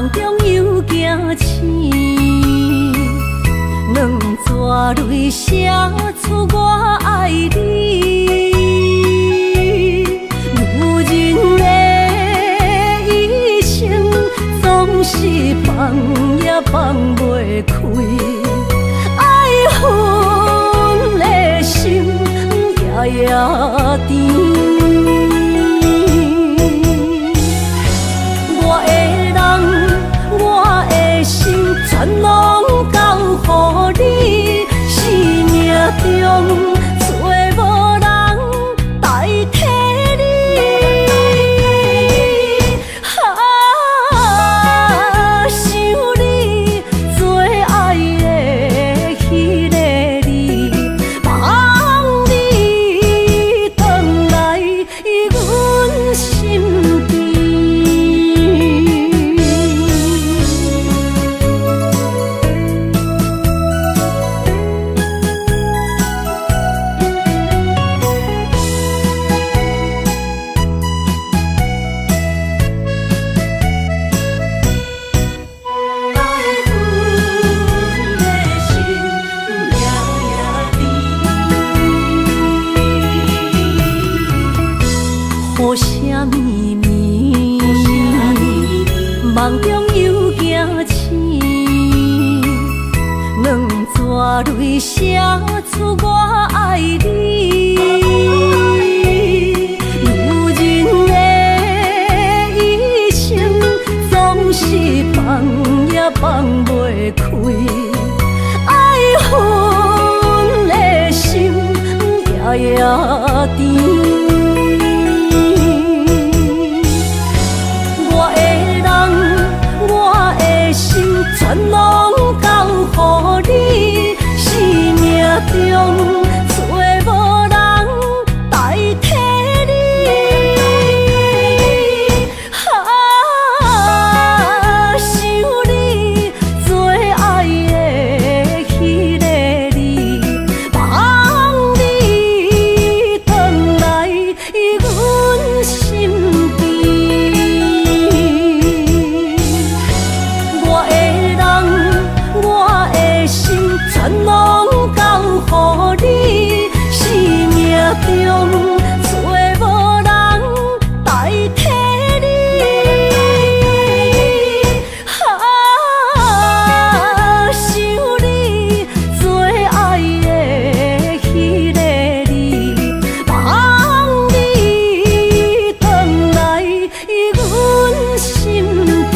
梦中又惊醒，两纸泪写出我爱你。女人的一生总是放也放袂开，爱恨的心夜夜甜。全拢交予你，生命中找无人代替你。想你做爱的迄个你，望你回来阮身边。雨声绵绵，梦中又惊醒，两纸泪写出我爱你。女人的一生总是放也放袂开，爱恨的心夜夜甜。全拢交予你，生命中找无人代替你。想你做爱的迄个你，望你回来阮身边。全拢交予你，生命中找无人代替你。想你做爱的迄个你，望你回来阮身边。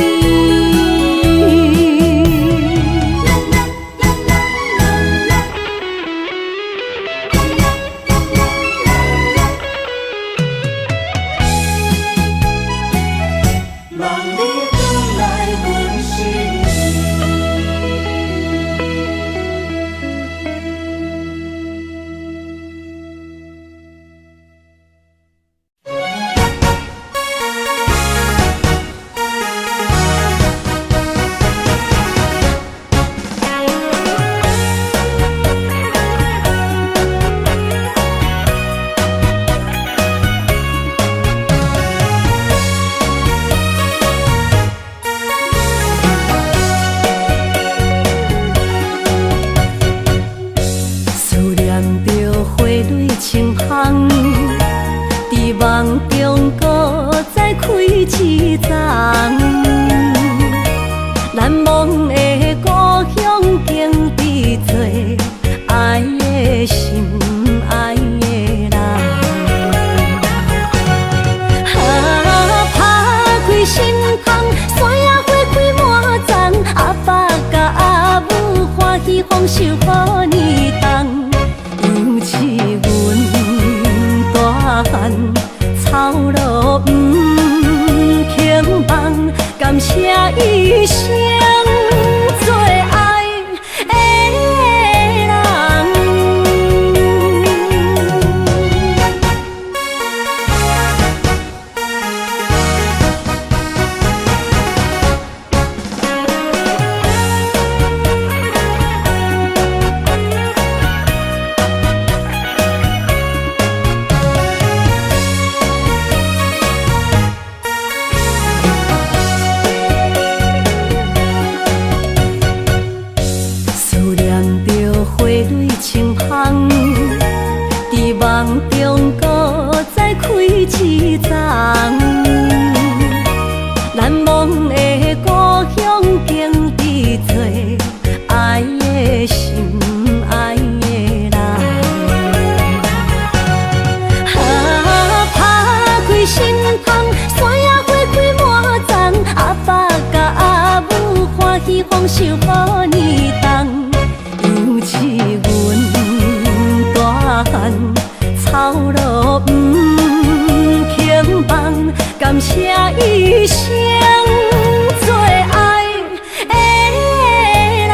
梦中搁再开一丛，难忘的故乡经比做爱的心爱的人。打开心窗，山野花开满丛，阿爸甲阿母欢喜丰收好年冬，尤其阮大汉。草路不轻放，感谢一生做爱的人。梦中搁再开一丛，难忘的故乡经历做爱的心爱的人。打开心窗，山野花开满丛，阿爸甲阿母欢喜丰收好年冬，尤其阮大汉草路不轻放，感谢一生做爱的人。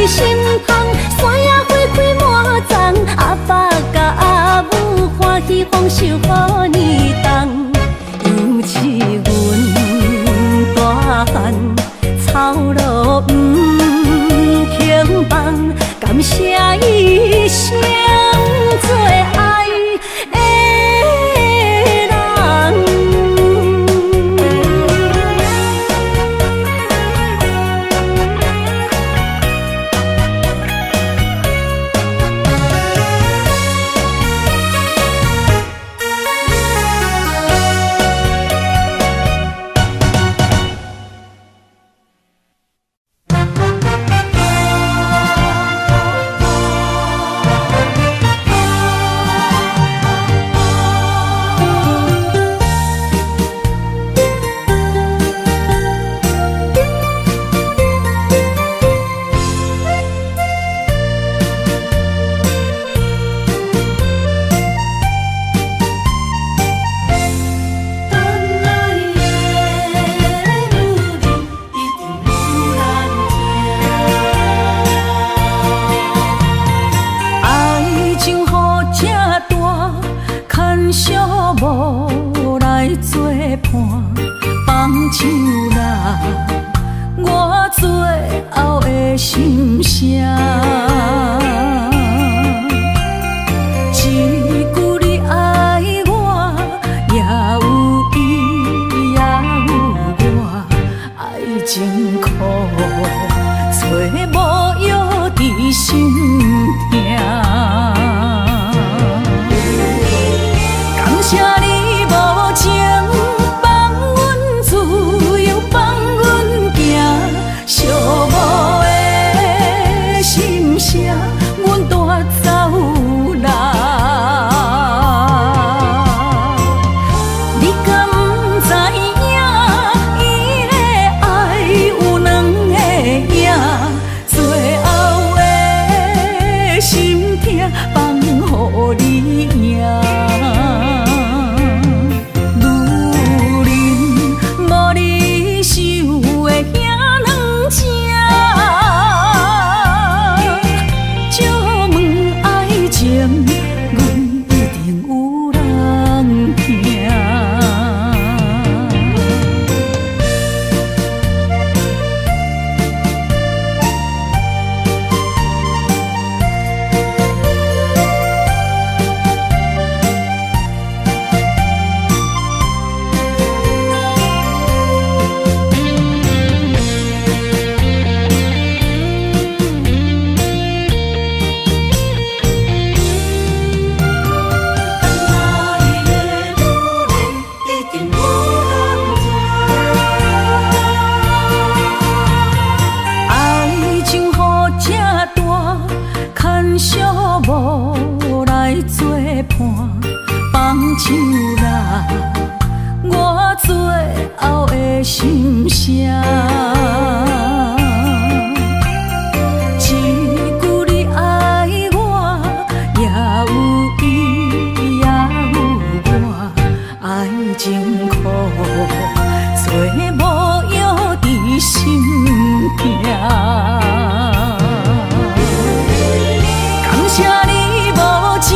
心窗，山野花开满丛，阿爸甲阿母欢喜丰收好年冬，尤其阮大汉草路不轻放，感谢一生做爱的人。无来作伴，放手啦，我最后的心声。一句你爱我，也有伊，也有我，爱情苦，找无药伫心痛。感谢你无情，放阮自由，放阮行，寂寞的心声，阮带走啦。你敢不知影，伊的爱有两个影，最后的心痛放予你赢。无来作伴，放手啦，我最后的心声。一句你爱我，也有伊，也有我，爱情苦，做无药伫心痛。感谢你无情，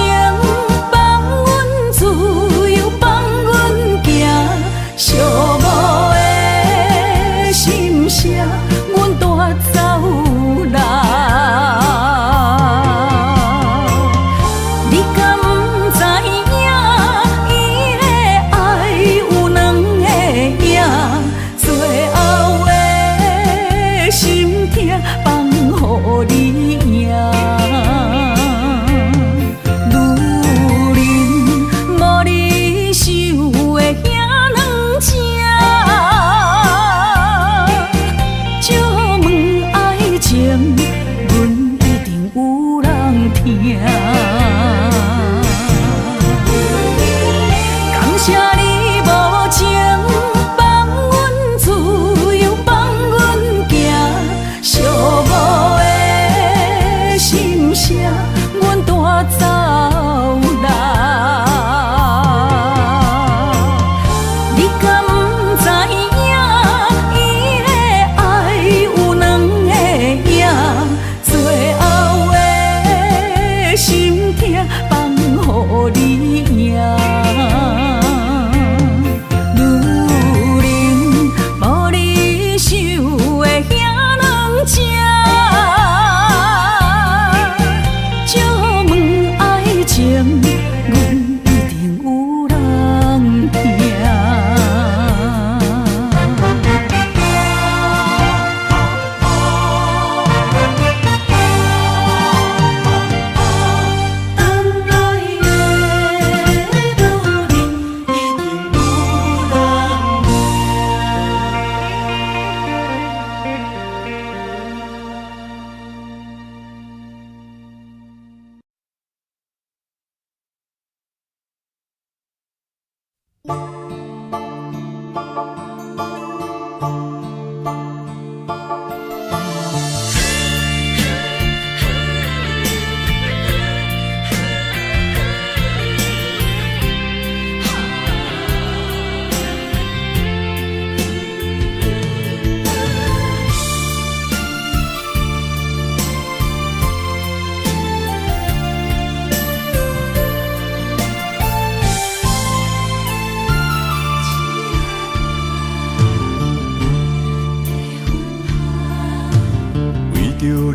放阮自由，放阮行，寂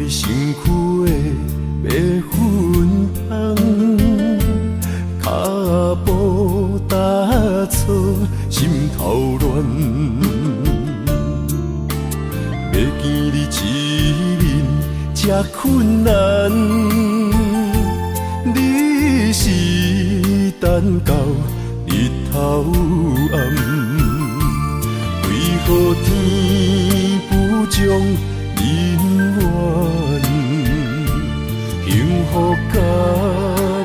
你身躯的白粉红，脚步踏错，心头乱。要见你一面这困难，你是等到日头暗，为何天不将人缘幸福甲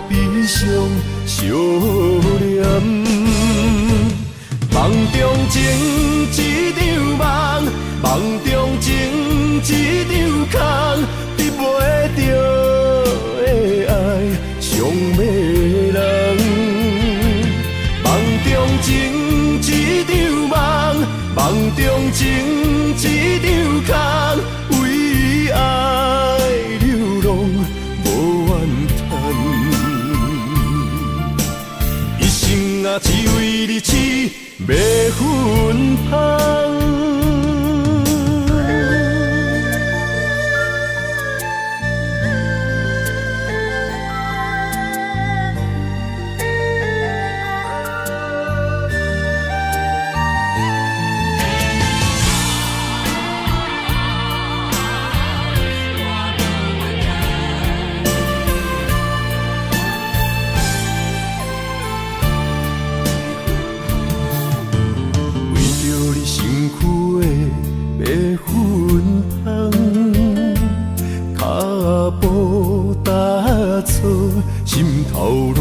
悲伤相连？梦中情一场梦，梦中情一场空，得袂着的爱上迷人。梦中情一场梦，梦中情一场空，为爱流浪无怨叹，一生啊只为你痴迷粉香。心头乱，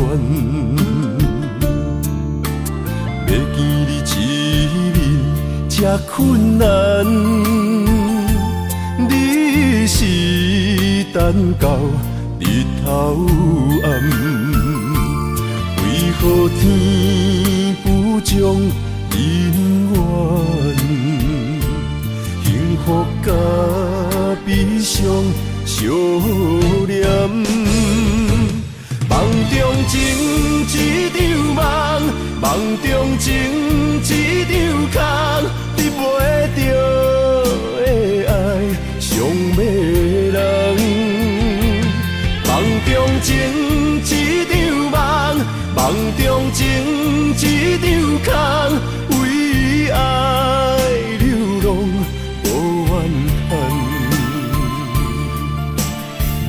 要见你一面这困难，你是等到日头暗，为何天不将人缘幸福甲悲伤相连？梦中情一场梦，梦中情一场空，得袂着的爱上迷人。梦中情一场梦，梦中情一场空，为爱流浪无怨叹，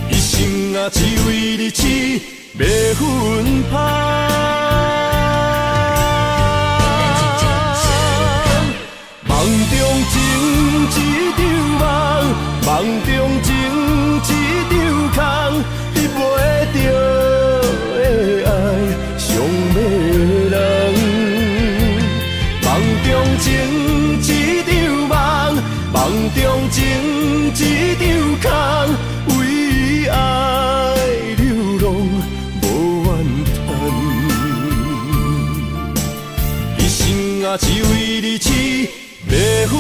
一生啊只为你痴迷粉香。梦中情一场梦，梦中情一场空，得袂着的爱上迷人。梦中情一场梦，梦中情一场空，为爱流浪无怨叹，一生啊只为你痴迷粉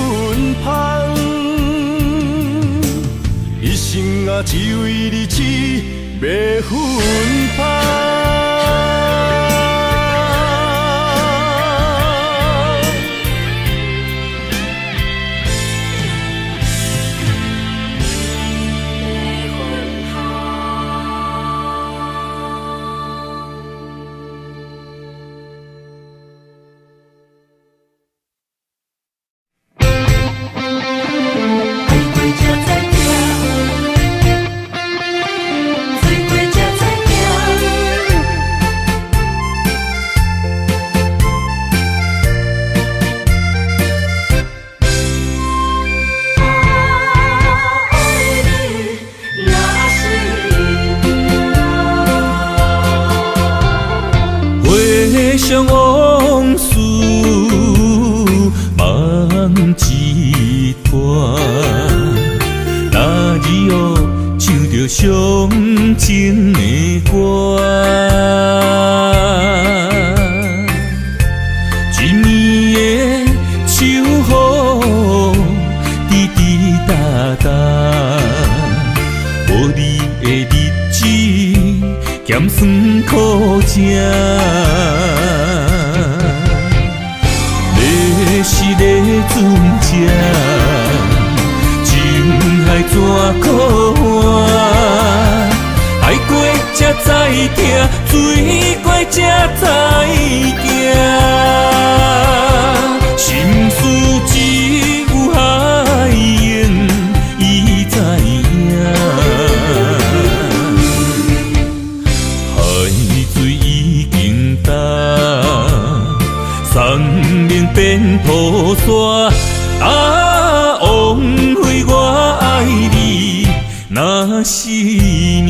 香，一生啊只为你痴迷粉香。想往事梦一段，那日哦唱着伤情的歌，一年的秋雨滴滴答答，无你的日子咸酸苦涩。是个船只，情海怎可换？命变菩萨，枉费我爱你那是命。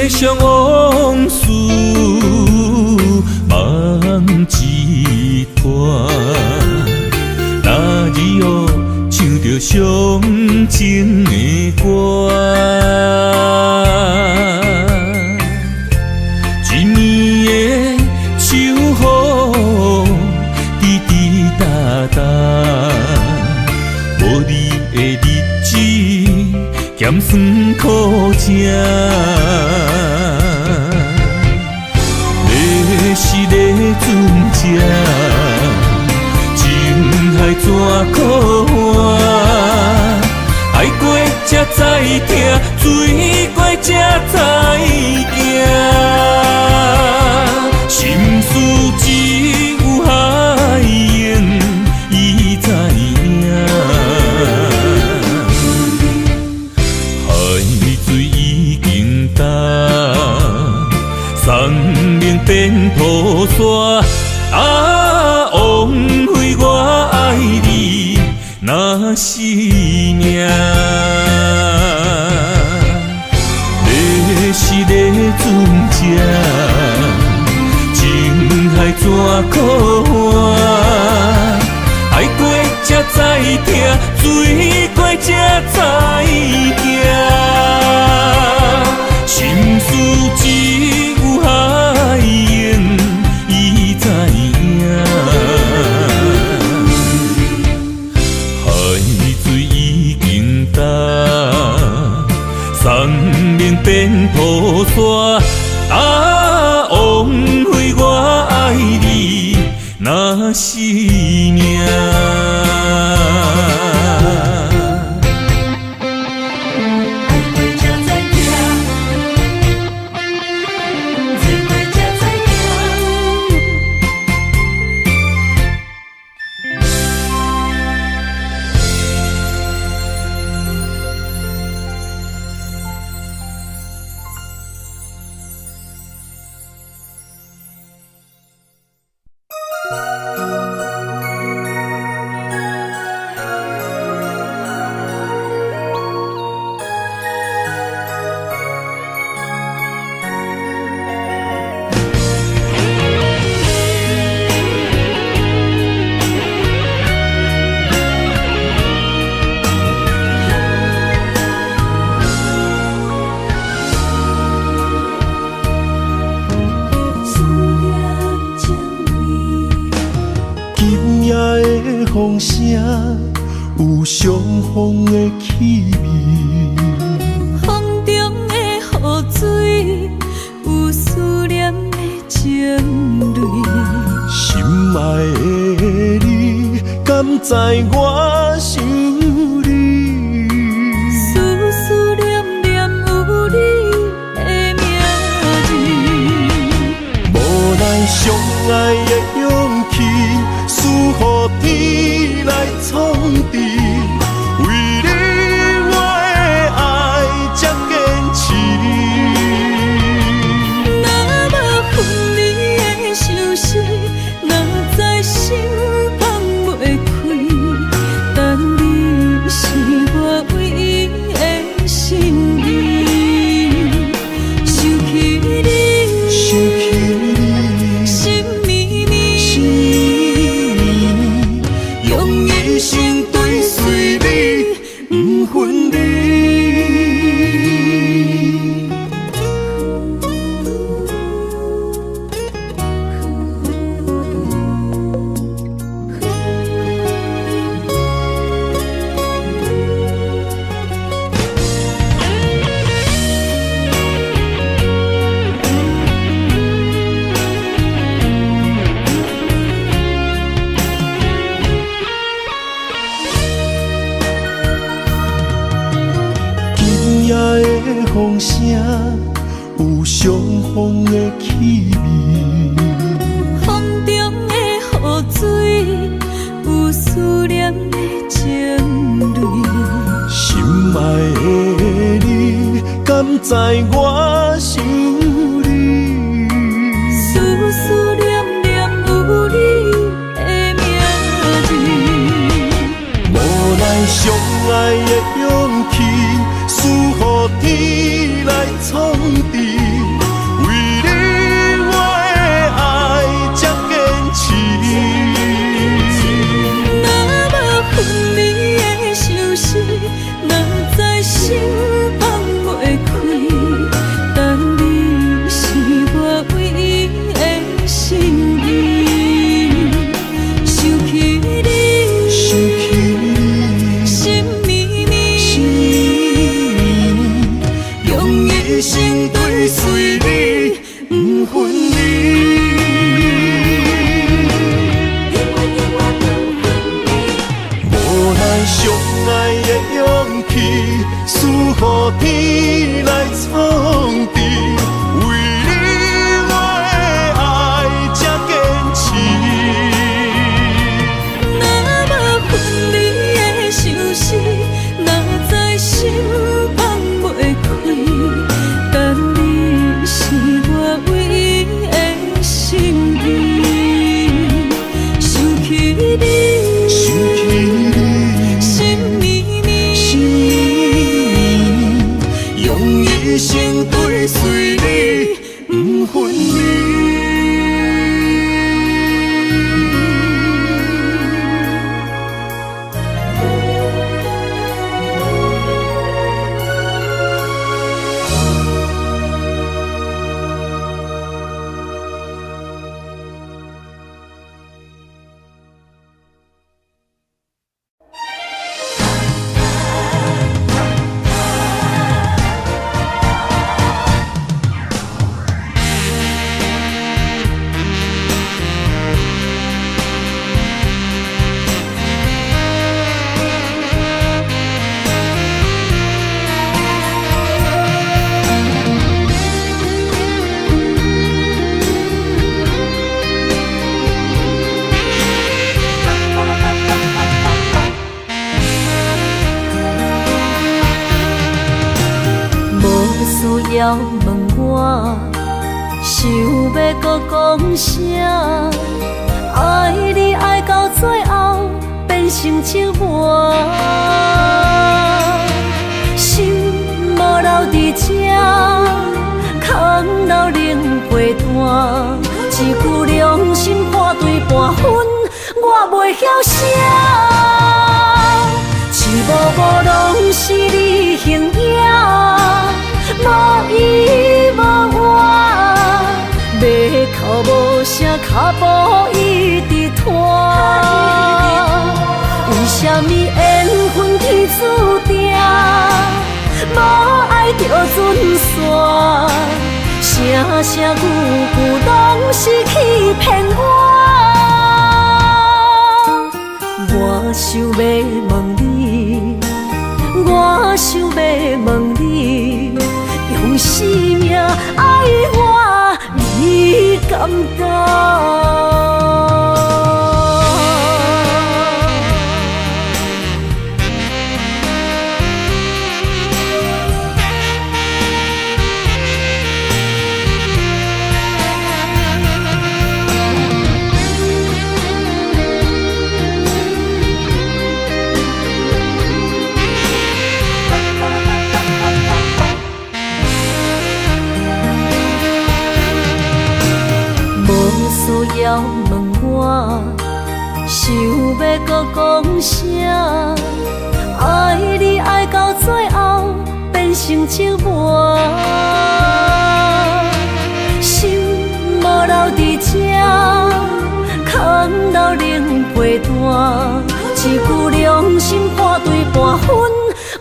想往事梦一段，那日后唱着伤情的歌，一年的秋雨滴滴答答，无你的日子咸酸苦吃。是咧船只，情海怎可换？爱过才知疼，醉过才知惊。心事只有海燕伊知影，海水已经干。送命变菩萨，枉费我爱你那是命。要是咧船只，情海怎可换？爱过才知疼，醉过才知惊。心事只有海燕伊知影，海水已经干，送命变菩萨，枉费我爱你那是命。风声有相逢的气味，风中的雨水有思念的情泪。心爱的你，敢知我想你？思念念有你的名字，无奈相爱的勇气，输予天来创治。为你我的爱才坚持。若无分离的相思，哪知心放袂开？相逢的气味，风中的雨水，有思念的情泪。心爱的你，敢知我想你？思思念念有你的名字，无奈相爱的勇气，输予天来创治。为你我的爱才坚持。若无分离的相思，若在心放袂开。但你是我唯一的心意，想起你，心绵绵，用一生追随你，不分离。无奈相爱的勇气，输予天来创治。为你我的爱才坚持。若无分离的相思，若在心放袂开。但你是我唯一的心意，想起你，心绵绵，用一生追随你，不分离。需要问我，想要搁讲啥？爱你爱到最后变成寂寞，心无留伫这，空留冷陪伴。一句良心半对半分，我袂晓写。一幕幕拢是你形影。无依无我，马口无声，脚步一直拖。为什么缘分天注定，无爱就准线？声声句句拢是欺骗我。我想要问你，我想要问你。用生命爱我，你敢当？需要问我，想要搁讲啥？爱你爱到最后变成寂寞，心无留伫这，空留冷陪伴。一句良心半对半分，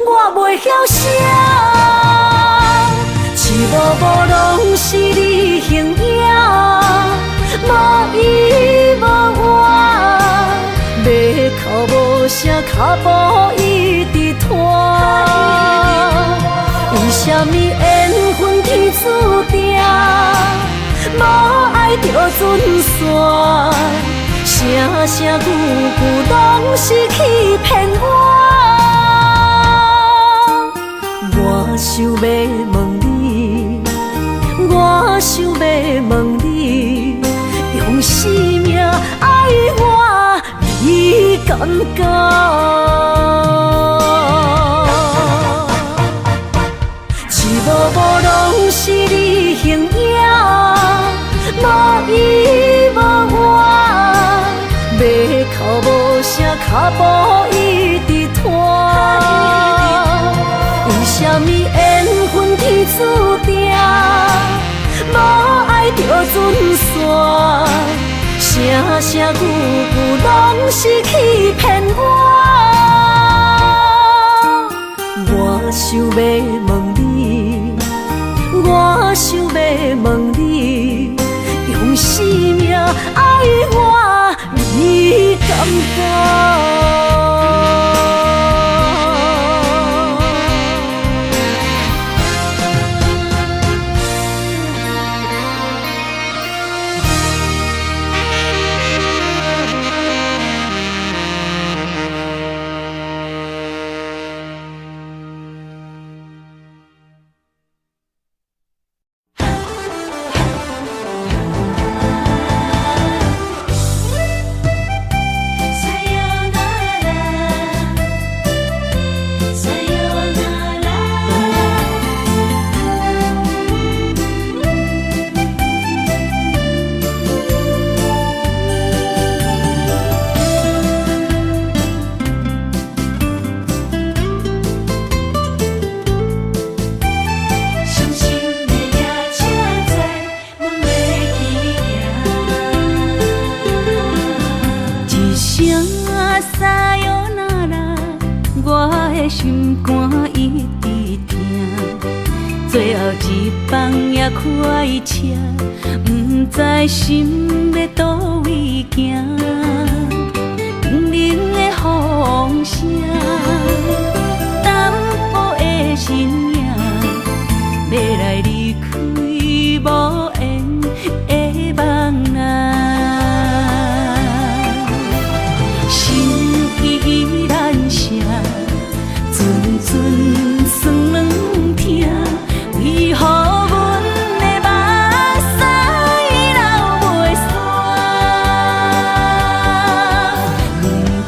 我袂晓写。一幕幕拢是你形影。无依无我，马口无声，脚步一直拖。为什么缘分天注定，船线，声声句句拢是欺骗我。我想要问你，我想要问你，用生命爱我，你敢敢？一幕幕拢是你形影，无依无我，要哭无声，脚步一直拖。为什么缘分天注定，无爱就船线，声声句句拢是欺骗我。我想要问你，我想要问你，用生命爱我，你敢敢？心肝一直疼，最后一放也开车，不知心要倒位行。冷冷的风声，淡薄的身影，要来离开无缘的梦啊，心依然声。阵阵酸软疼，为何阮的目屎流袂煞？问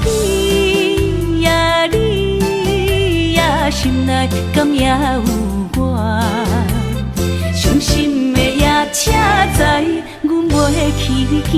你呀，你呀，心内敢也有我？伤心的夜车载，阮袂去行。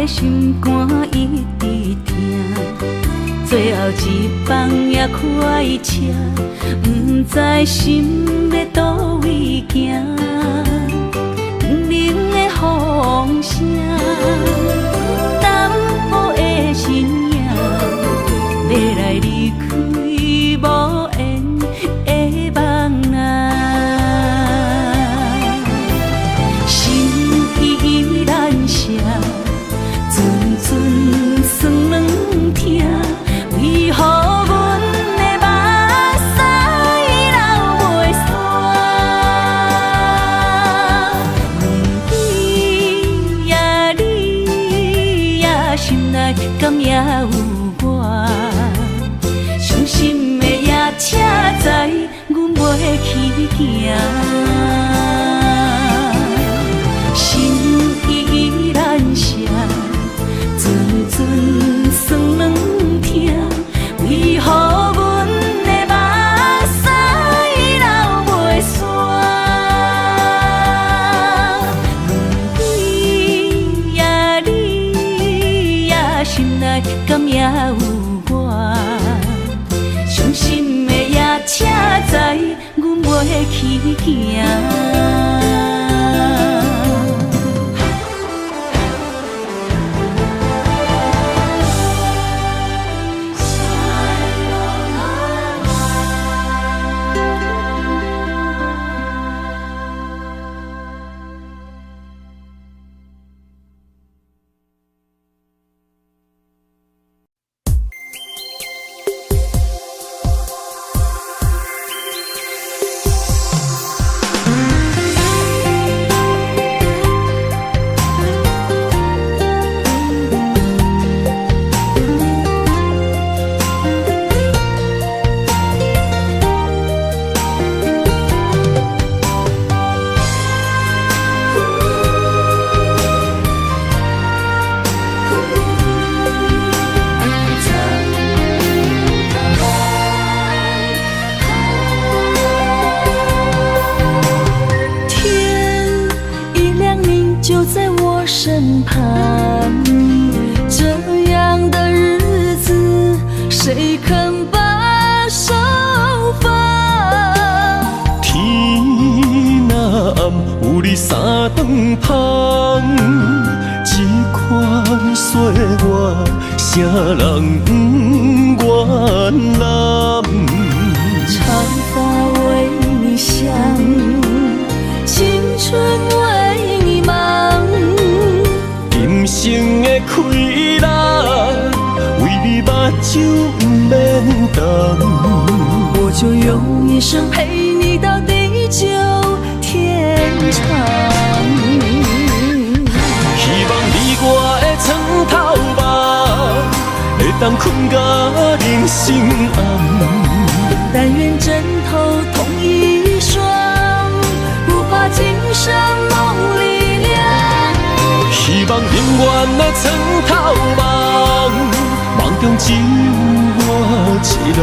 心肝一直疼，最后一放也开车，不知心要倒位行。冷冷的风声，淡薄的身影，要来离开无缘的梦啊，心依然声。阵阵酸软疼，为何阮的目屎流袂煞？问你呀，你呀，心内敢也有我？伤心的夜车载，阮袂去行。心依然声。阵阵酸软疼，为何阮的目屎流袂煞？问你呀，你呀，心内敢也有我？伤心的夜车去行。身旁，这样的日子谁肯把手放？天若暗，有你三顿香，这款岁月，谁人不愿揽？长发为你香，青春为你忙。今生的快乐，为你目睭不免干。我就用一生陪你到地久天长。希望你我的床头梦，会当困到人生暗。但愿枕头同一双，不怕今生梦里凉。希望永远的床头梦，梦中只有我一人。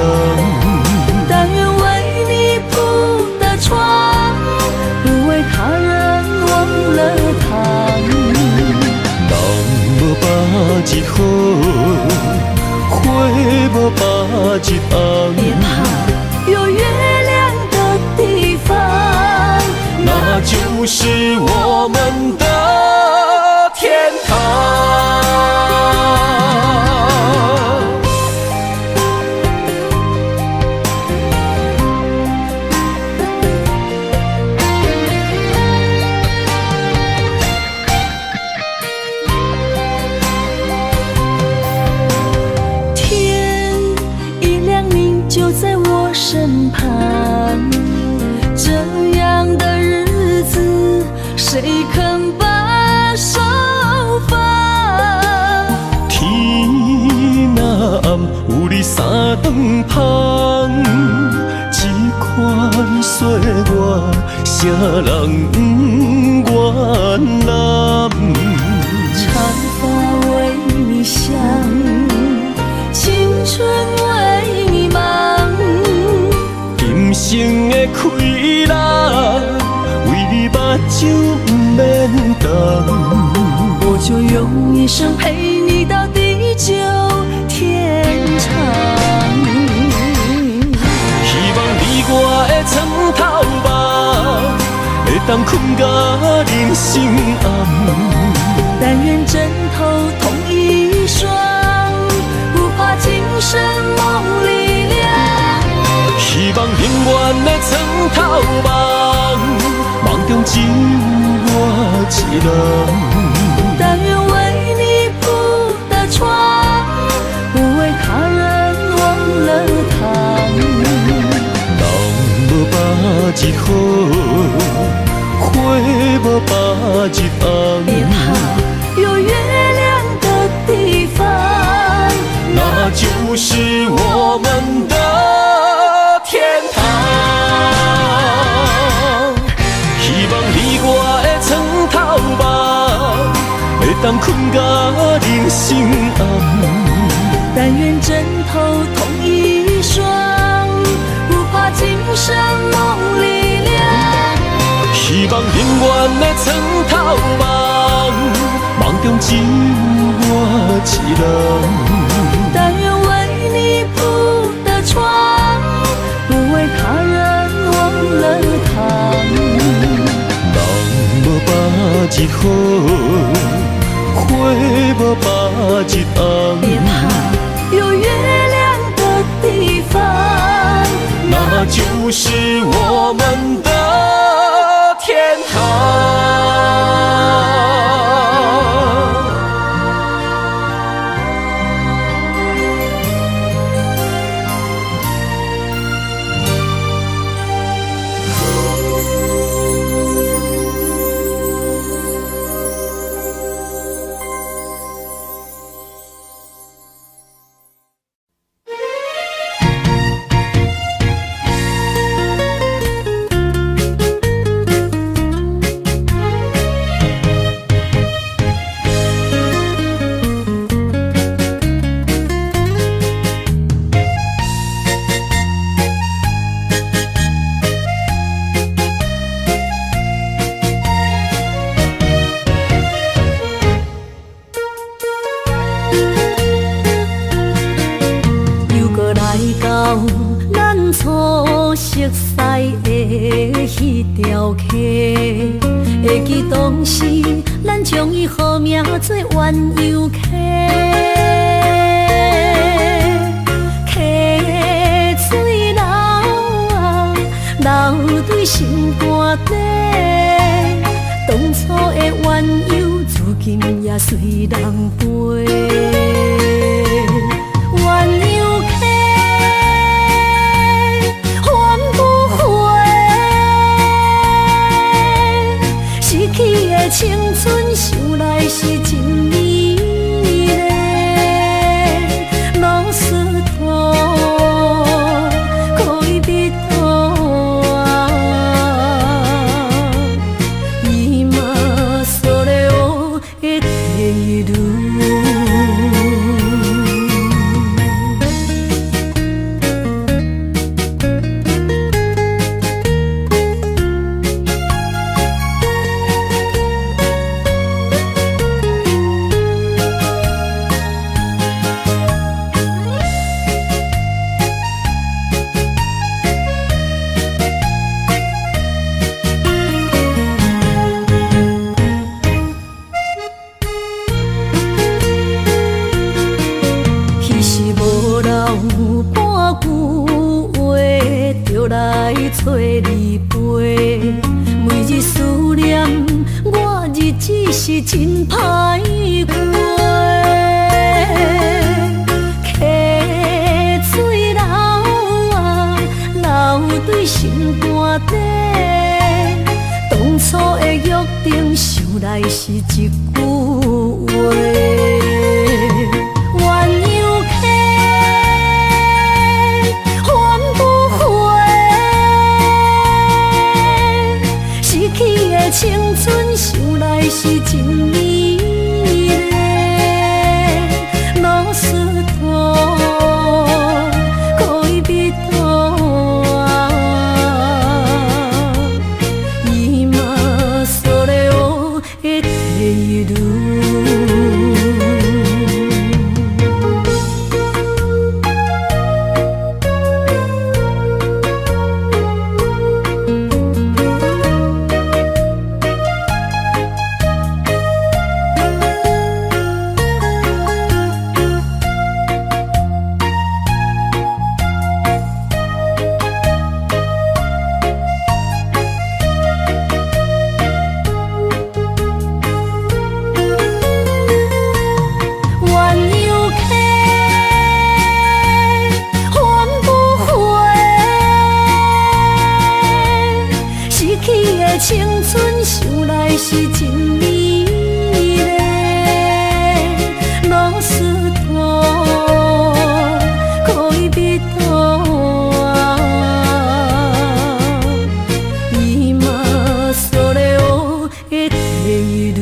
但愿为你铺的床，不为他人忘了躺。人无把日好，花无把日红。别怕有月亮的地方，那就是我们的天堂。天一亮你就在我身旁，这样的日子谁肯把手放？天若暗，有你三顿香，这款岁月，谁人不愿揽？长发为你香，青春为你忙。今生的快乐，为你目睭不免干。我就用一生陪你到地久天长。希望你我的床头梦，会当困到人生暗。但愿枕头同一双，不怕今生梦里凉。希望永远的床头梦，梦中只有我一人。但愿为你铺的床，不为他人忘了躺。人无把日好，花无把日红。别怕有月亮的地方，那就是我们的天堂。希望你我的床头梦，会当困到人生暗。但愿枕头同一双，不怕今生梦里凉。希望永远的床头梦，梦中只有我一人。但愿为你铺的床，不为他人忘了躺。那就是我们的天堂。迄条溪，会记当时咱将伊号名做鸳鸯溪。溪水流啊，流对心肝底。当初的鸳鸯，如今也随人飞。鸳鸯溪。青春想来是真美丽，老师徒可以比途啊，伊嘛所了的地路。找你陪，每日思念，我日子是真歹过。溪水流啊，流对心肝底。当初的约定，想来是一句话。青春想来是真美丽，老师徒可以比途啊，伊嘛所了的地路。青春想来是真美丽，老师徒可以比途啊，伊嘛所了的地路。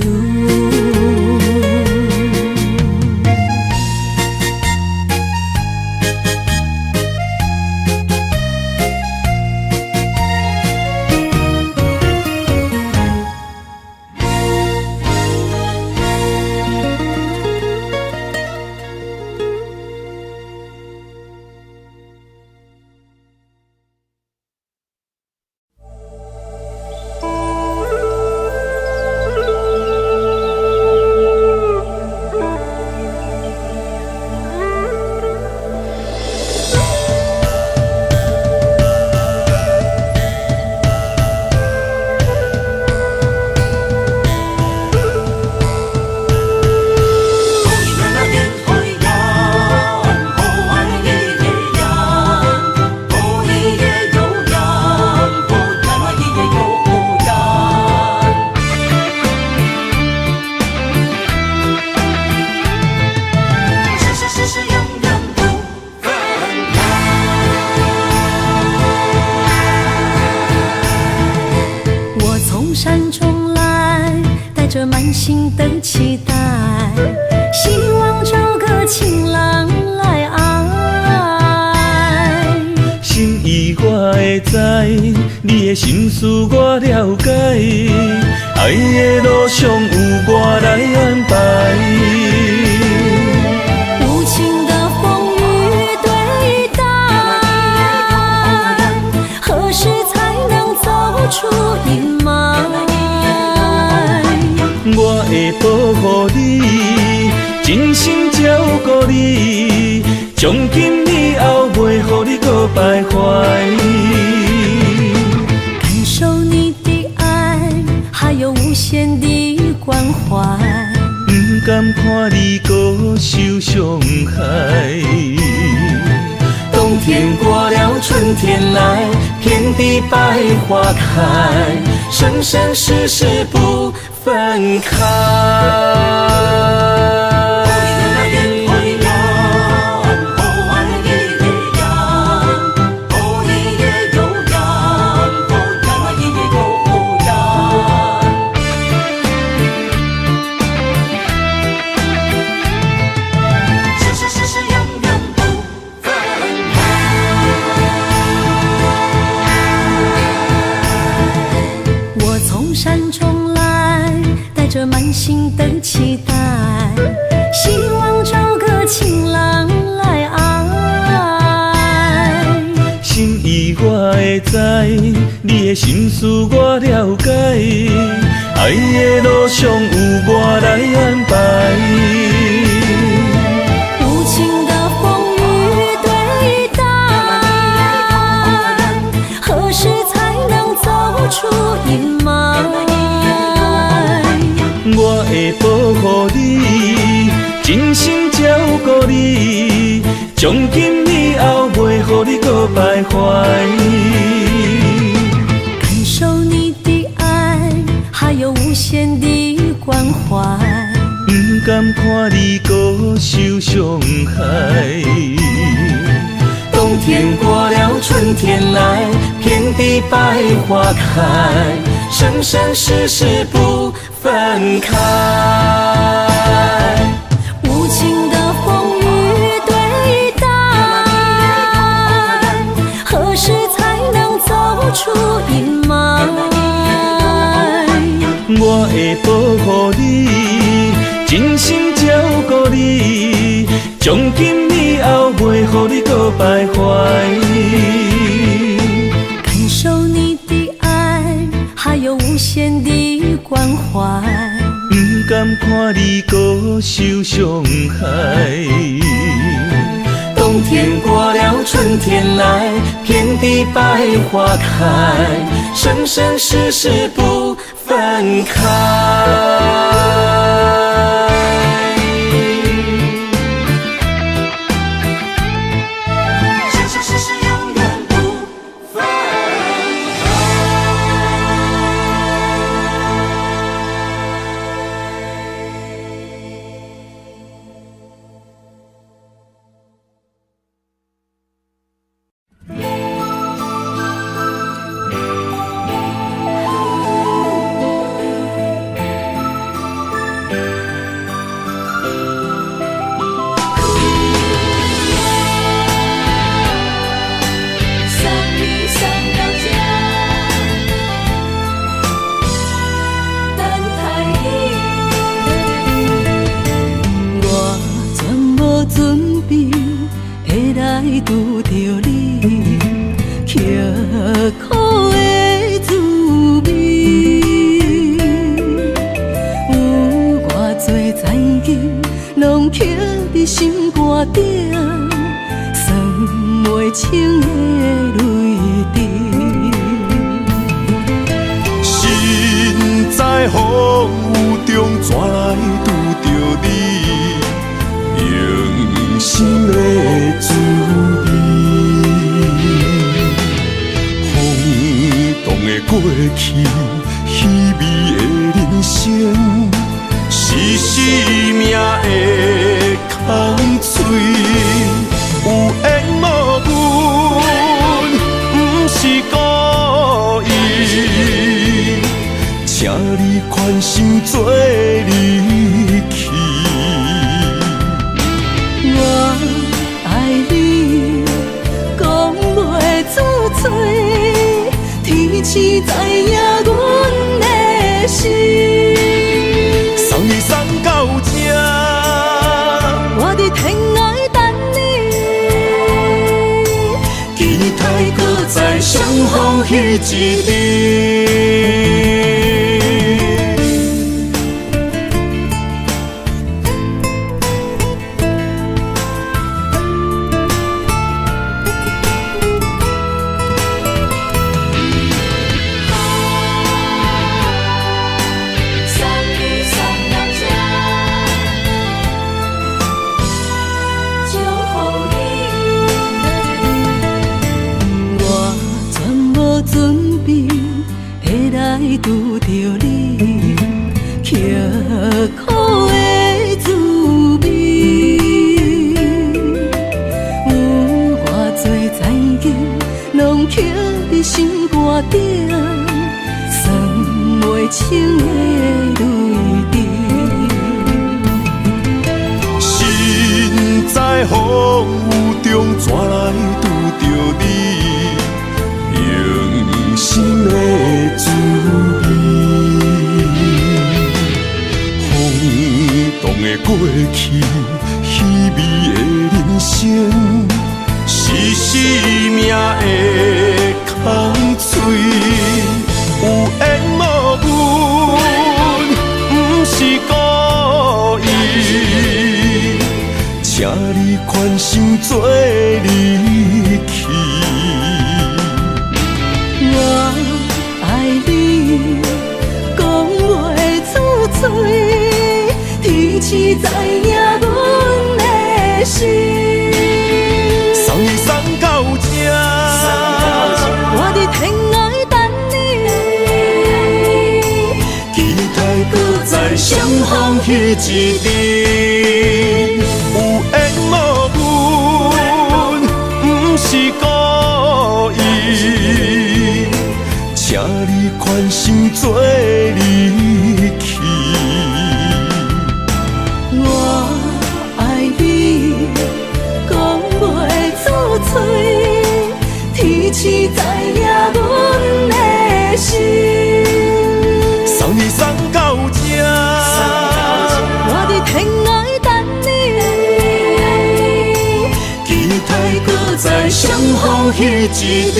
心的期待，希望找个情人来爱。心意我会知，你的心思我了解，爱的路上有我来安排。无情的风雨对待，何时才能走出阴霾？我会保护你，真心照顾你，从今以后袂予你搁徘徊。感受你的爱，还有无限的关怀。不甘看你搁受伤害。冬天过了，春天来，遍地百花开，生生世世不分开。着满心的期待，希望找个情人来爱。心意我会知，你的心思我了解，爱的路上有我来安排。无情的风雨对待，何时才能走出阴霾？我会保护你，真心照顾你，从今以后袂予你搁徘徊。感受你的爱，还有无限的关怀。不甘看你搁受伤害。冬天过了，春天来，遍地百花开，生生世世不分开。无情的风雨对待，何时才能走出阴霾？我会保护你，真心照顾你，从今以后袂予你搁徘徊。感受你的爱，还有无限的关怀。不甘看你搁受伤害。冬天过了，春天来，遍地百花开，生生世世不分开。拄着你，刻苦的滋味，有偌多知己，拢刻伫心肝顶，算袂清的泪滴。身在风雨中，怎来拄着你？用心的滋味，轰动的过去，稀微的人生，是生命的空嘴，有缘无分，不是故意，请你宽心做你。天赐知影阮的心。送你送到这，我伫天涯等你，期待搁再相逢彼一日。拄着你，刻苦的滋味，有偌多情景，拢刻伫心肝顶，算袂清的泪滴。心在风雨中，怎来拄着你？用心的滋味，轰动的过去，稀微的人生，是生命的空嘴，有缘无分，不是故意，请你宽心做离去。我爱你，讲袂出嘴，天赐知影阮的心。送你送到这，我伫天涯等你，期待搁再相逢彼一日。有缘无分，不是故意，请你宽心做离去。我爱你，讲袂出嘴，天赐知影阮的心。送你送到这，我伫天涯等你，期待搁再相逢彼一日。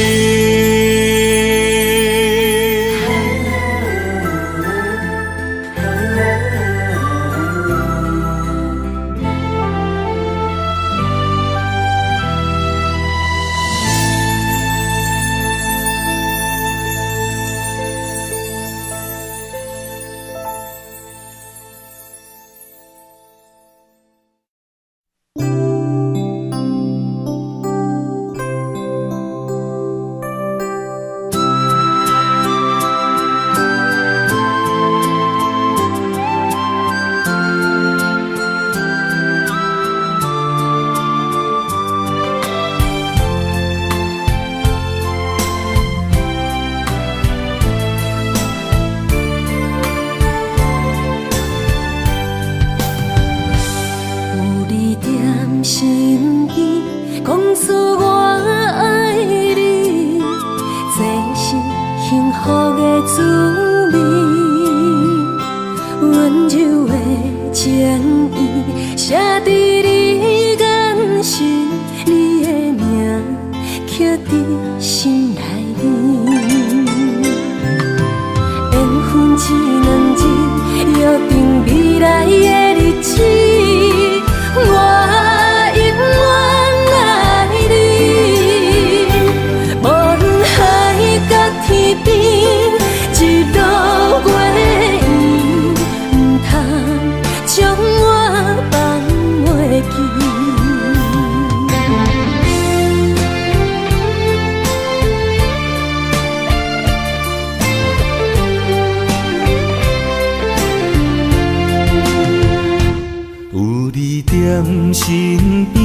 身边，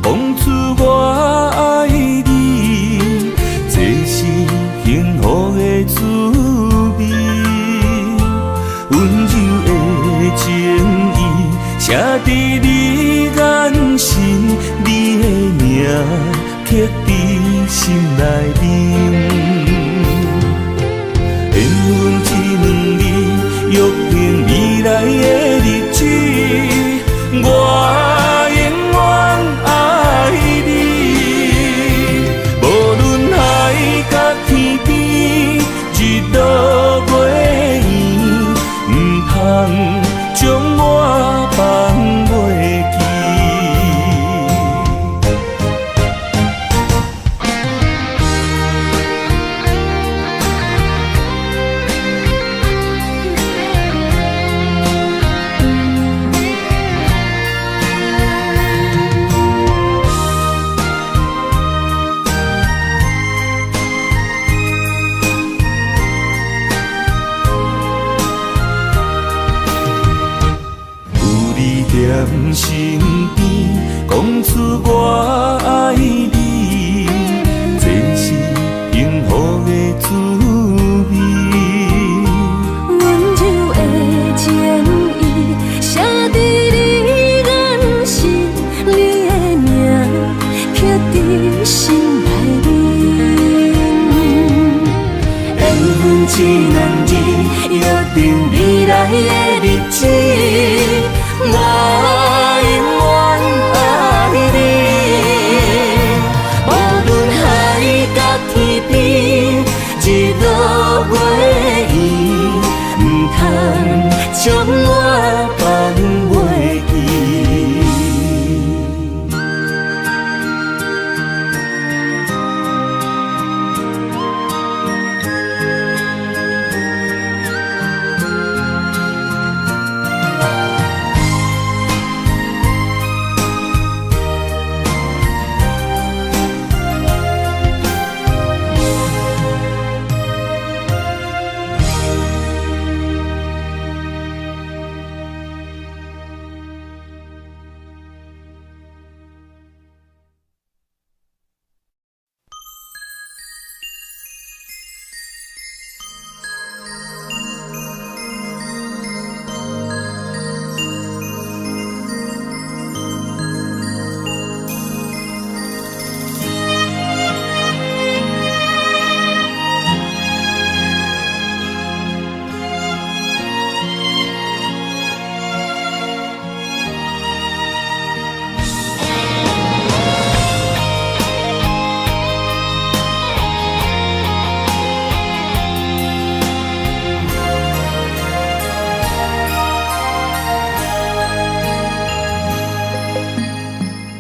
讲出我爱你，这是幸福的滋味。温柔的情意，写伫你眼神，你的名刻伫心内面。一两日，约定未来的日子，我永远爱你。无论海角天边，日落月圆，唔通将我放袂记。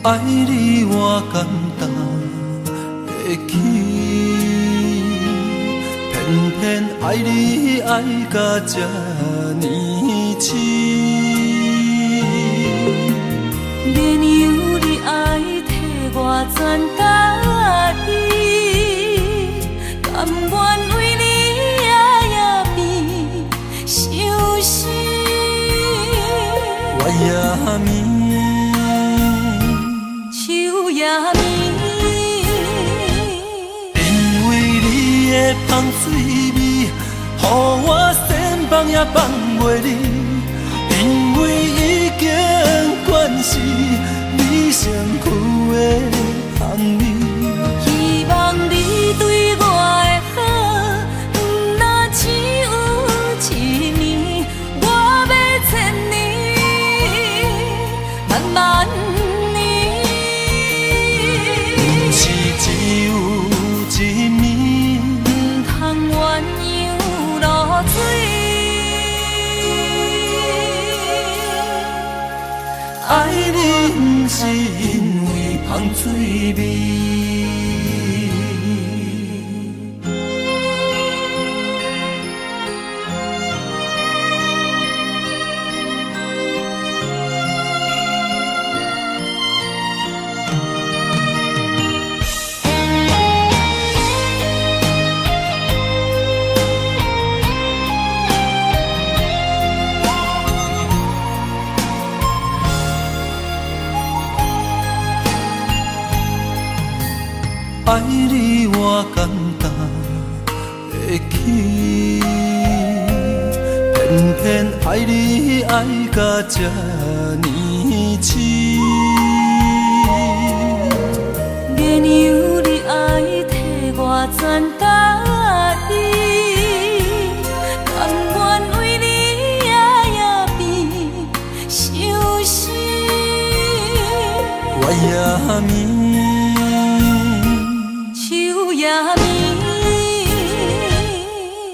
爱你我简单会起，偏偏爱你爱到这呢痴。免由你爱替我全家己，甘愿为你夜眠伤心。我也眠。因为你的香水味，予我先放也放袂离。因为已经惯是你身躯的香味，希望你对我的好，不那只有一年，我要千年，慢慢。爱你不是因为香水味。爱你我简单会起，偏偏爱你爱到这呢痴。免由你爱替我全家己，甘愿为你夜眠伤心。我也眠。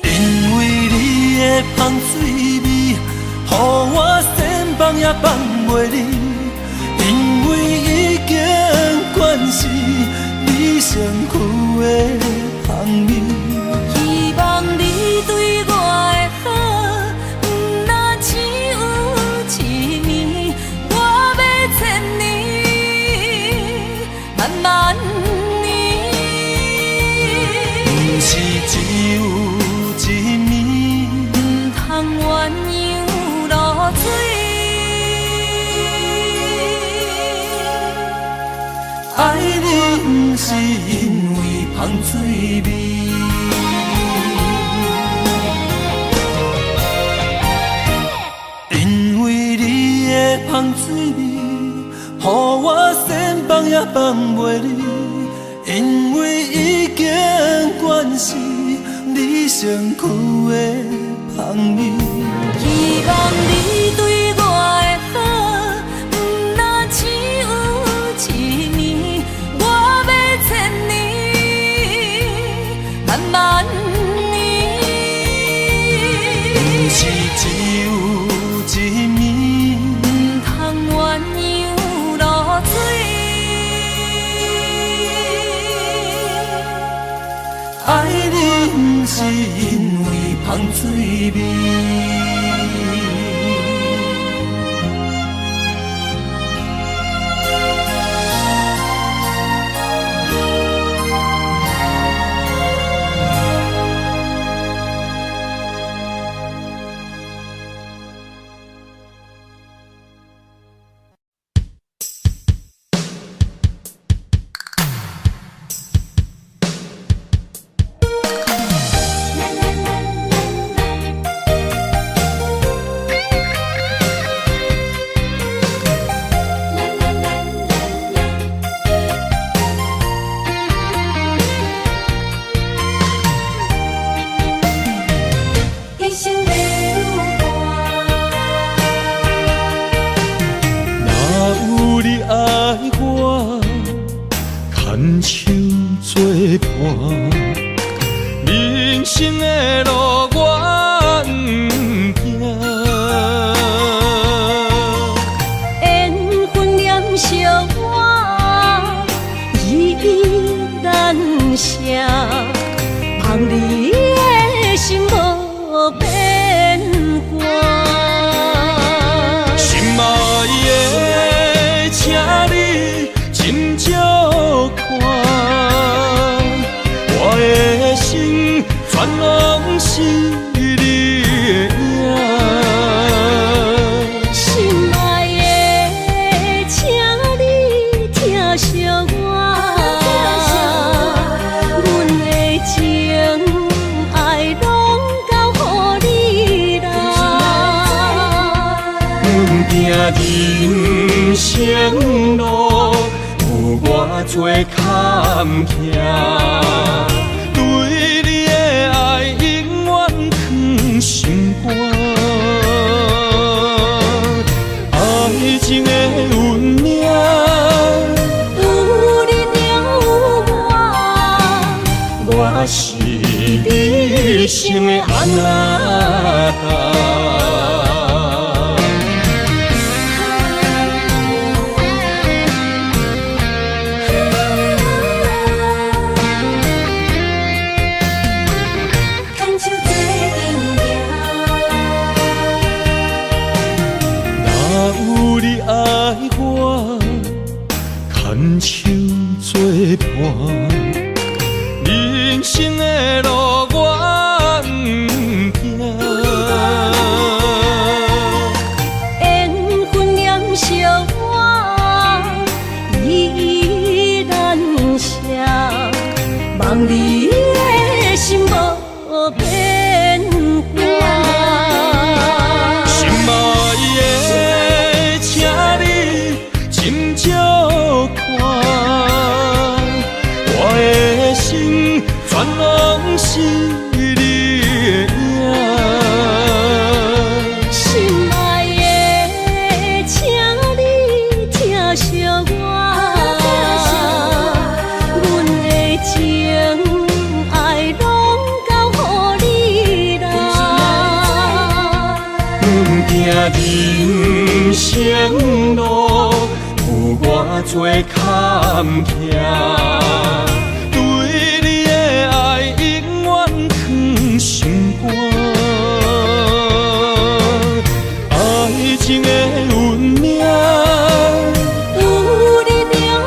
因为你的香水味，予我先放也放袂离。因为已经惯是你身躯的香味，希望你对我的好，不那只有一年，我要千年，慢慢。是只有一暝，不通鸳鸯落水。爱你不是因为香水味，因为你的香水味，予我先放也放袂离。因为已经惯是你身身躯的香味。希望你对我的好，不那只有一年，我要千年，万万年。不是只有一面，不通鸳鸯落水。爱你不是因为香水味。牵手作伴，人生的路我不行。缘分念惜我，依依难舍，望你的心无变卦。心爱的，请你斟酌看，我的心全拢是你的影。心爱的，请你疼惜我，阮的情爱拢交予你啦。阮行人生路，有偌多坎坷，对你的爱永远藏心肝。爱情的运命，有你了有我是你生的安那达。牵手作伴，人生的路我不行。缘分念惜我，依依难舍，望你的心无变卦。心爱的，请你斟酌看，我的心全拢是你的影。心爱的，请你疼惜我，阮的情爱拢交予你啦。阮行人生路，有偌多坎坷，对你的爱永远藏心肝。爱情的运命，有你了有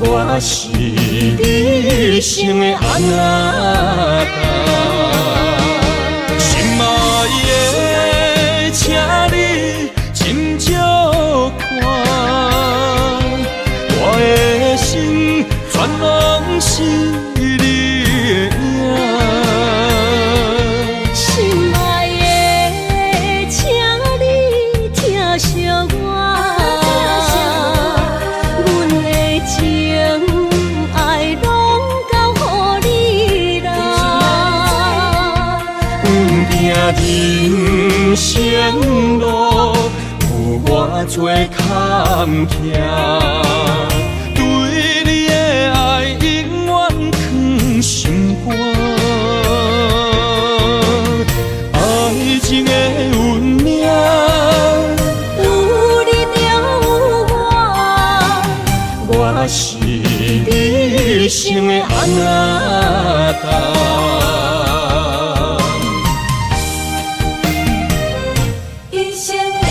我是你生的安那达。心爱的，请你斟酌看，我的心全拢是你的影。心爱的，请你疼惜我，阮的情爱拢交予你啦。生路，有我做坎坷，对你的爱永远藏心肝。爱情的运命，有你就有我，我是你生的安那达。一生的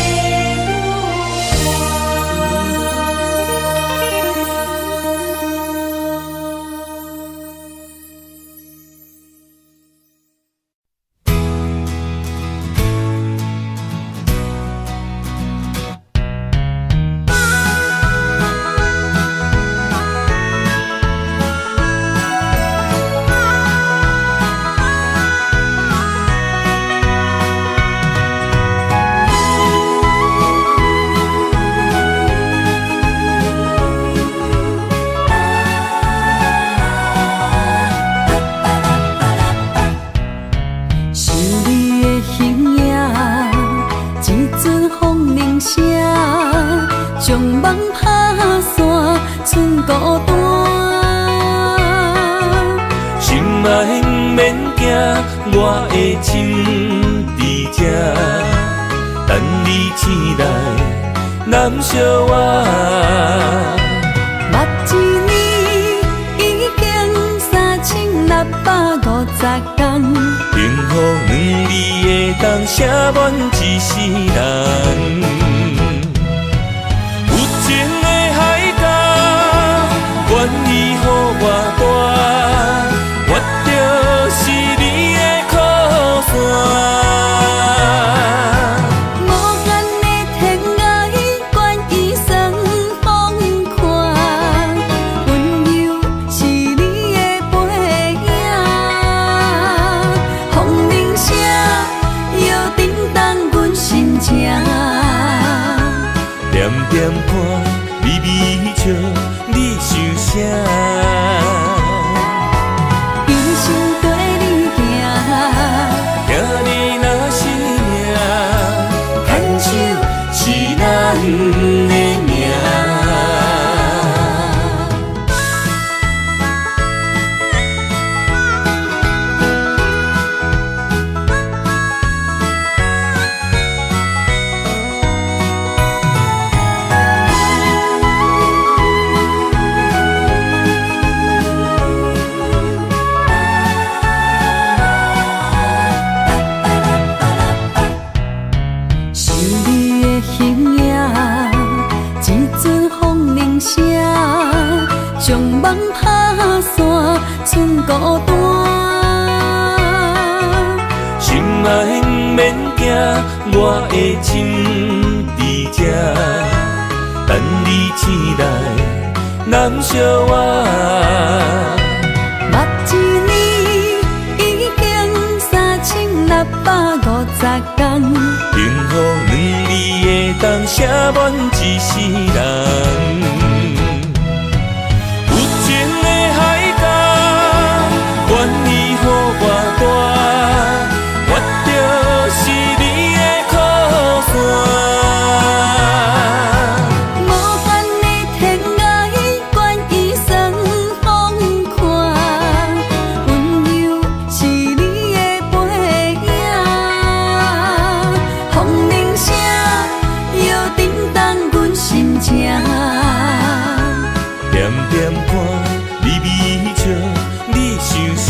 将梦打散，剩孤单。心爱免惊，我的心伫这，等你醒来，难相我。目一年已经3650天，幸福两字的当写满一世人。愿意予我大，我就是你的靠山。无限的天涯，愿意算风看，温柔是你的背影。风铃声摇震动阮心情，点点看，微微笑。你想啥？一生跟你行，行你若是命，牵手是咱的命。将梦打散，剩孤单。心爱免惊，我的心伫这，等你醒来，难相我。目一年已经3650天，幸福两字的当写满一世人。愿意予我大，我就是你的靠山。无限的天涯，愿意算风看，温柔是你的背影。风铃声摇震动阮心情，点点看，微微笑。你想啥？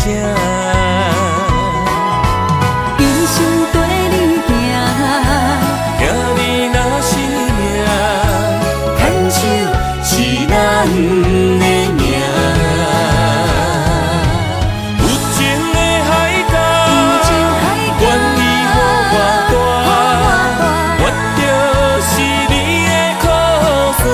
一生跟你行，行你若是命，牵手是咱的命。有情的海角，愿意予我大，我就是你的靠山。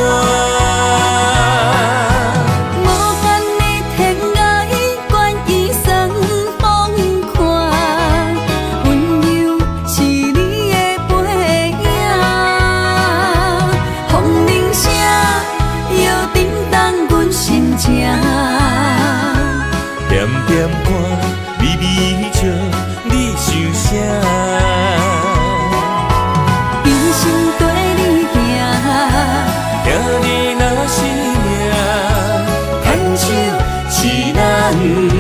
点点看，微微笑，你想啥？名。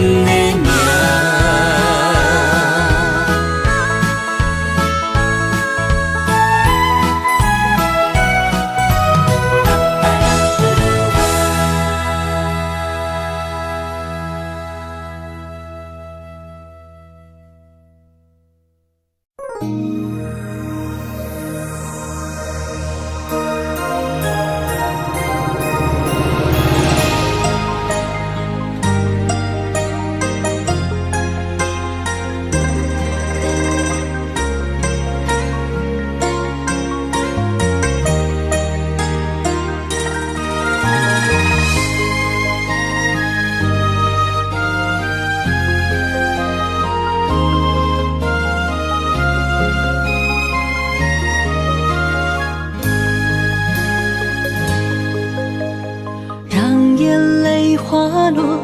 让眼泪滑落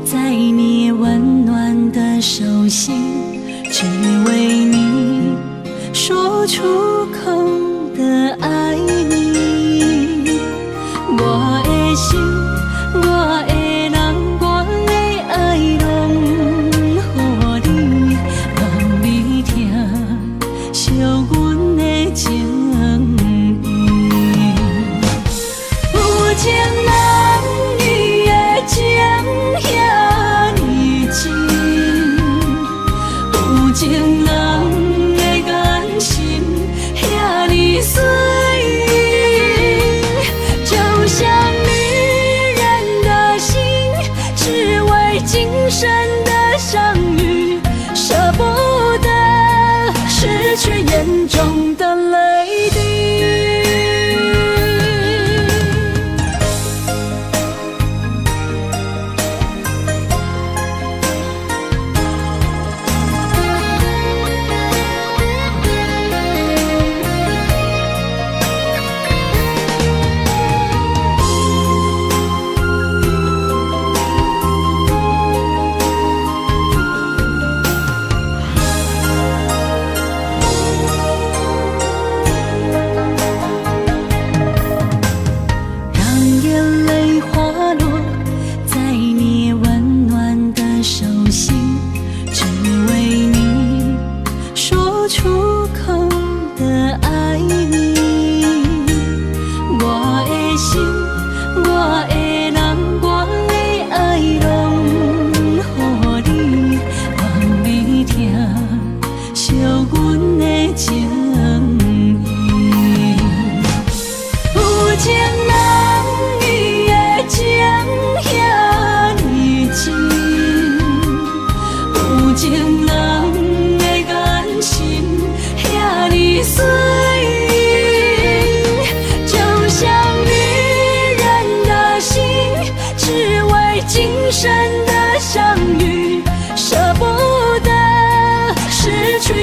在你温暖的手心，只为你说出口的爱你。我的心，我的人，我的爱拢予你，望你听惜阮的情意。有情人伊的情遐尼真，有情人的眼神遐尼水，就像女人的心，只为今生的相遇，舍不得失去眼中的泪滴。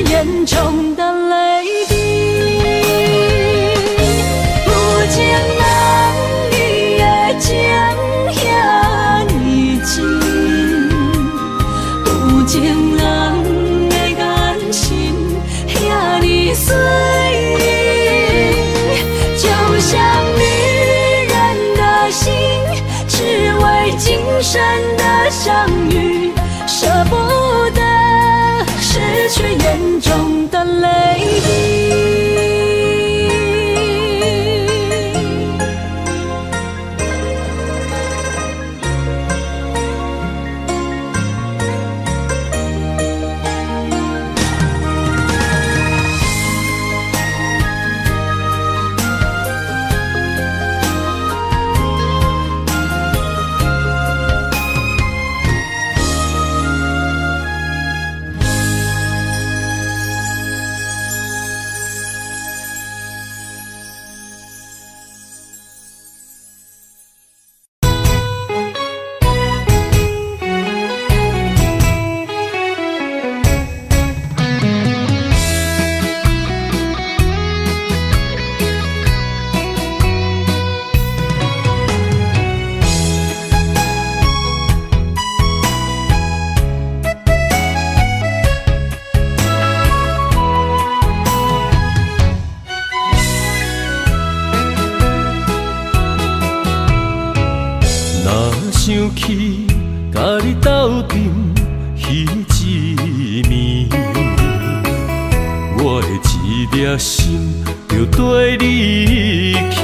眼中的泪滴，有情人伊的情遐尼真，有情人的眼神遐尼水，就像女人的心，只为今生的相遇，舍不得失去眼中的泪滴。想起甲你斗阵彼一暝，我的一粒心就跟你去。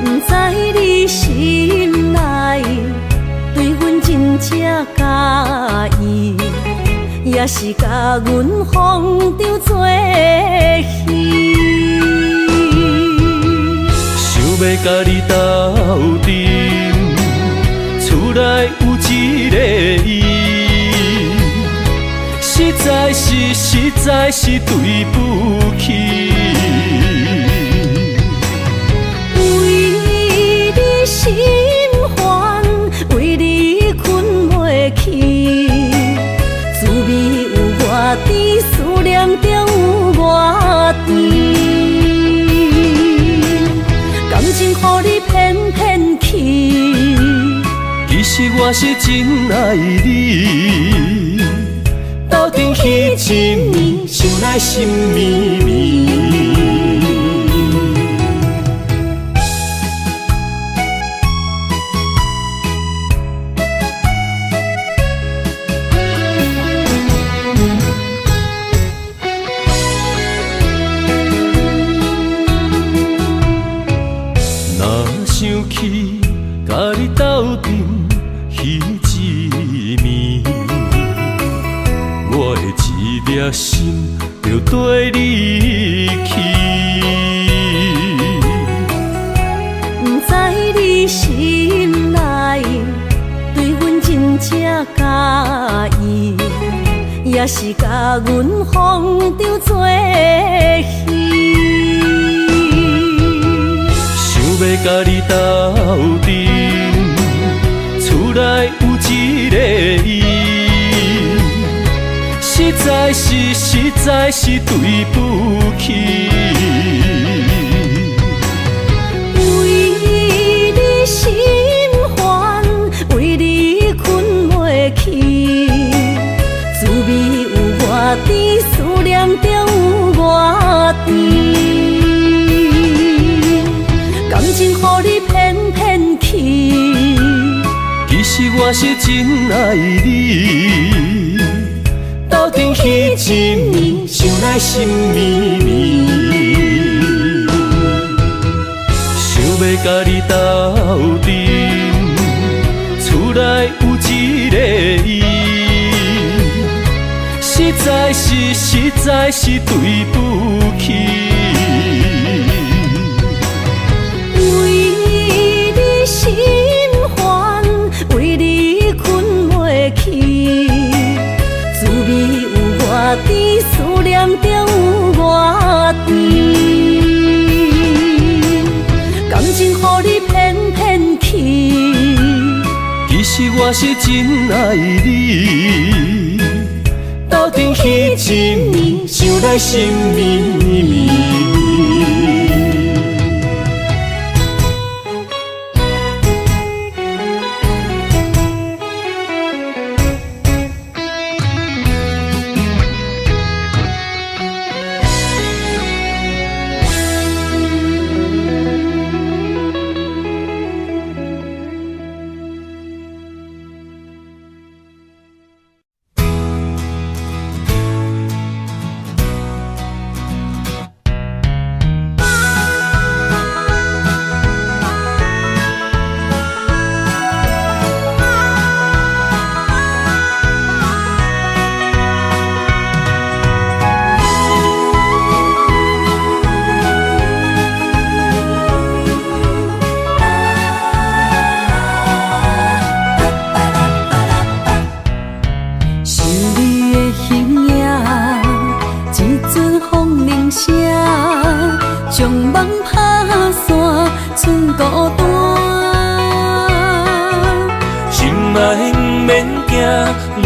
不知你心内对阮真正介意，也是甲阮放着做戏。想要甲你斗阵，厝内有一个伊，实在是对不起。为你心烦，为你困袂去，滋味有偌甜，思念就有偌甜。感情予你骗骗去，其实我是真爱你，斗阵彼一暝，想来心绵绵。想起甲你斗阵彼一暝，我的一粒心就跟你去。不知你心内对阮真正介意，也是甲阮放着做戏。要甲你斗阵，厝内有一个伊，实在是对不起。为你心烦，为你困袂去，滋味有偌甜，思念就有偌甜。感情予你骗骗去，其实我是真爱你，斗阵彼一暝，想来心绵绵。想要甲你斗阵，厝内有一个伊，实在是对不起。心烦，为你困袂去，滋味有偌甜，思念就有偌甜。感情予你骗骗去，其实我是真爱你，斗阵彼一暝，想来心绵绵。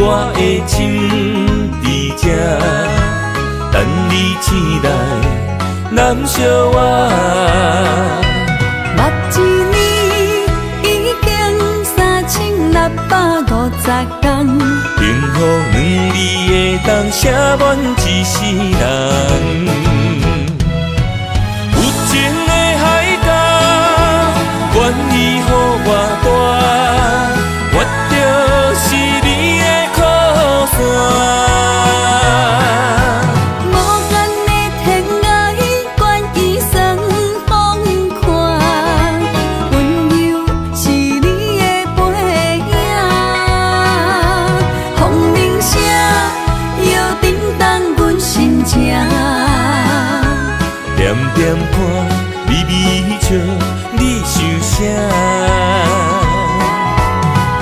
我的心在这，等你醒来，难相我。目一年已经3650天，幸福两字会当写满一世人。有情的海角，愿意。予我大，我就是你的靠山。点点看，微微笑，你想啥？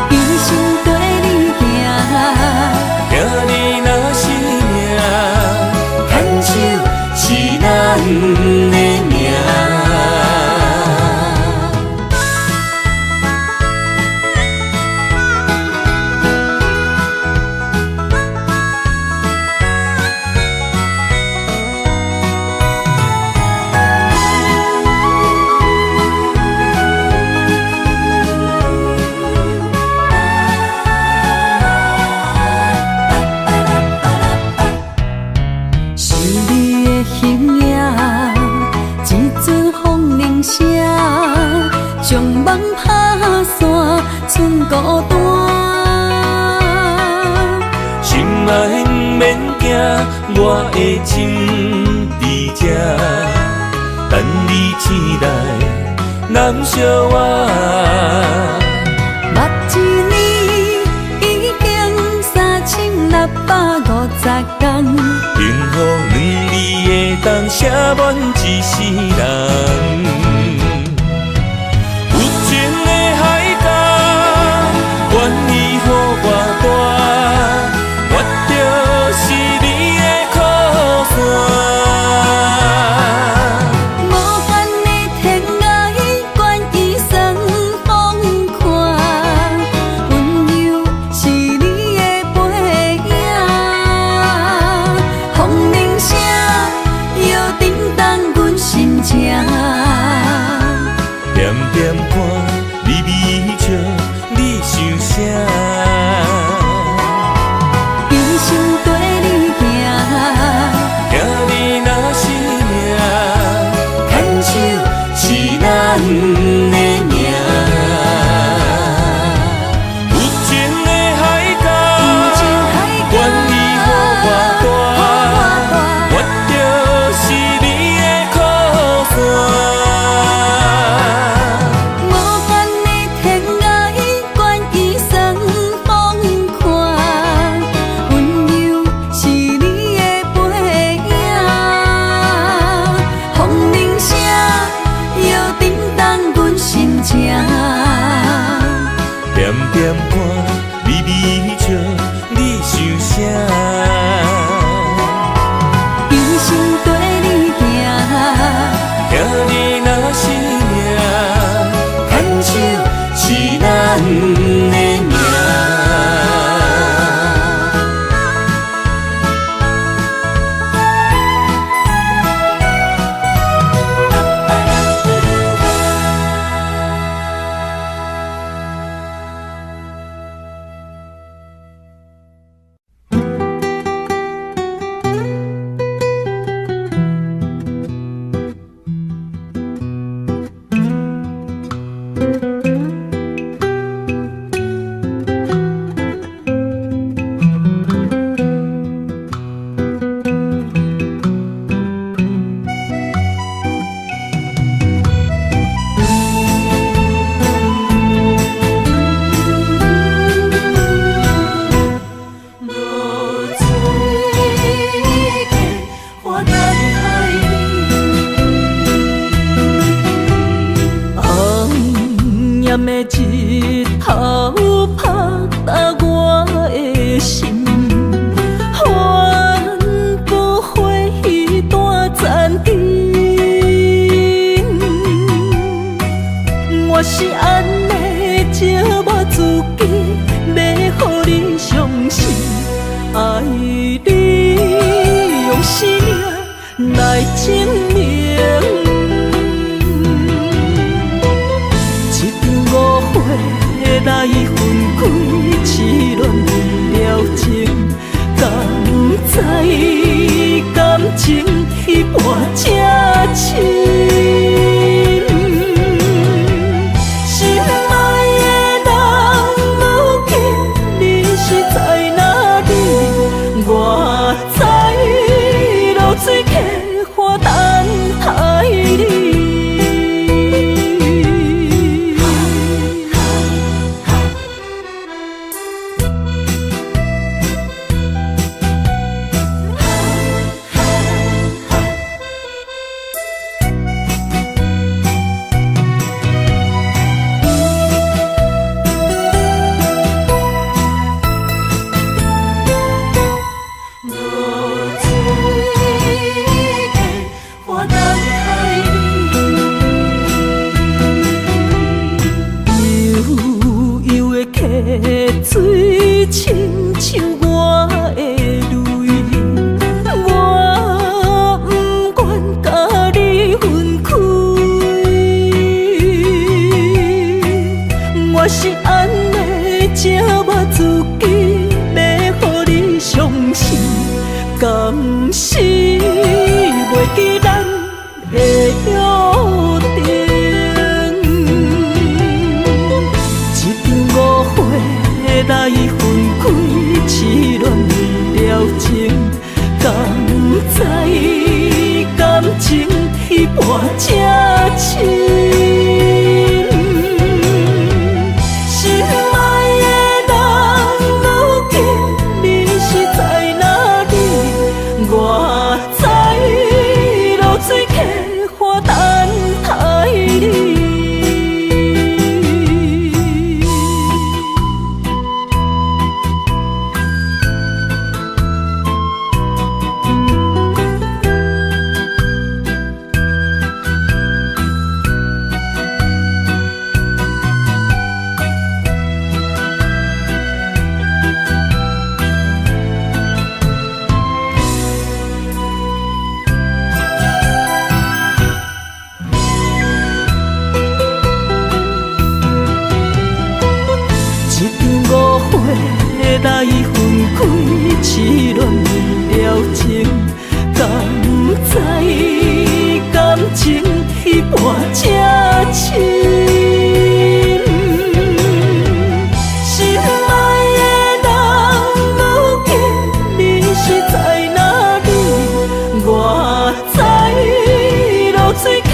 一生跟你行，行你若是命，牵手是咱的命。将梦拍散，剩孤单。心爱免惊，我的心伫这，等你醒来，难相我。目一年已经3650天，幸福两字的当写满一世人。愿意予我大，我就是你的靠山。无限的天涯，愿意双风看，温柔是你的背影。风铃声摇震动阮心情，点点看，微微笑。你想啥？一生跟你行，行你若是命，牵手是咱的命。有情的海角，愿意予我大，我就是你的靠山。点点看，微微笑，你想啥？一生跟你行，行你若是命，牵手是咱的命。日头拍打我的心，换不回彼段残阵。我是安尼折磨自己，要予你相信，爱你用生命来证明。来分开，痴恋为了情，敢知感情一半才深。心水，亲像我的泪，我不愿甲你分开。我是安尼这么自己，要互你伤心，甘是袂记咱的约定。一场误会来分开，痴恋为了情，甘知感情一半这深。来分开，痴恋为了情，甘知感情一半这深。心爱的人，如今你是在哪里？我知露水客。